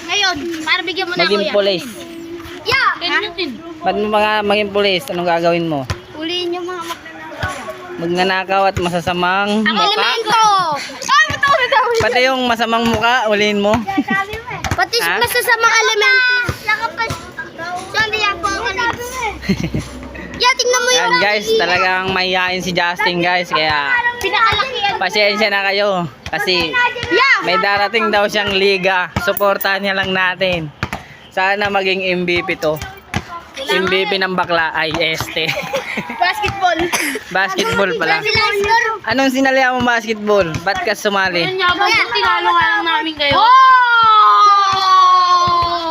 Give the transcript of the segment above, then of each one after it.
Ngayon, para bigyan mo na ako Maging yan. pulis. Yeah! Ha? Ba't mo mga maging pulis? Anong gagawin mo? Uliin yung mga magnanakaw. Magnanakaw at masasamang Ang muka? elemento! Ay, ito. Pati yung masamang muka, ulihin mo? Pati Ha? masasamang elemento. Nakapas. Saan yan po ako Yeah, tingnan mo Yan guys, talagang mahihain si Justin guys. Kaya Pinakalakihan. pasensya na kayo. Kasi Yeah! may darating daw siyang liga. Suportahan niya lang natin. Sana maging MVP to. MVP ng bakla ay este. Basketball. Basketball pala. Anong sinalihan mo basketball? Ba't ka sumali? Tinalo nga lang namin kayo.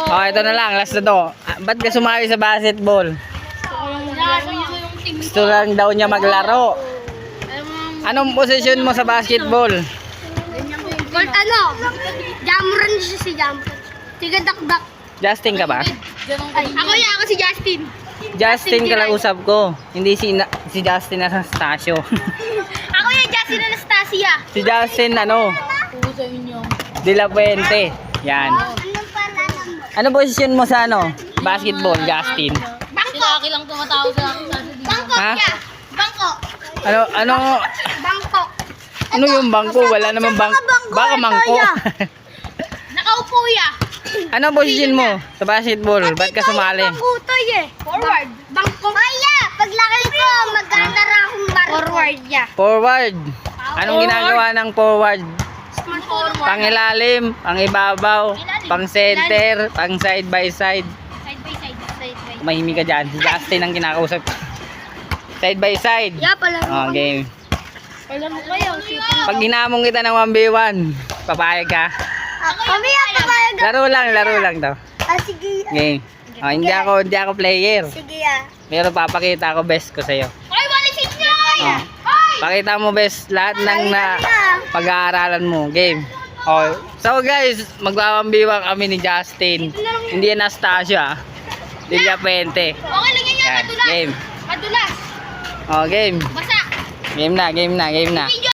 Oh, ito na lang, last na to. Ba't ka sumali sa basketball? Gusto lang daw niya maglaro. Anong posisyon mo sa basketball? Court ano? Jamron siya si Jamron. Tiga dakdak. Justin ka ba? Ako si Justin. Justin kalausap ko. Hindi si Justin Anastasio. Ako yung Justin Anastasia. Si Justin ano? De La Puente. Yan. Anong pala mo? Ano posisyon mo sa ano? Basketball, Justin. Bangko. Laki lang tumatawag sa akin. Bangko Ha? siya. Bangko. Ano Bangko. ano yung bangko? Wala namang baka mangko. Nakaupo ya. Ano posisyon mo sa basketball? Ba't ka sumali? Bangkutoy eh. Forward. Bangko. Kaya, paglaki ko, magkandara akong barko. Forward ya. Forward. Anong ginagawa ng forward? Smart forward. Pangilalim, pangibabaw, pang center, pang side by side. Side by side. Side by side. Mahimik ka dyan. Si Justin ang kinakausap. Side by side. Yeah, palaro Oh, kami. game. Palaro kayo. Pag hinamong kita ng 1v1, papayag ka. Kami ang papayag. Laro lang daw. Sige. Game. Oh, hindi ako player. Sige ah. Pero papakita ko best ko sa'yo. Ay, walisin niyo! Oh. Pakita mo best lahat ng pag-aaralan mo. Game. Oh. So guys, magwawambiwang kami ni Justin. Hindi Anastasia. De La Puente. Okay, lagyan niya. Yan. Madulas. Game. Madulas. Oh, game. Basa. Game na. Video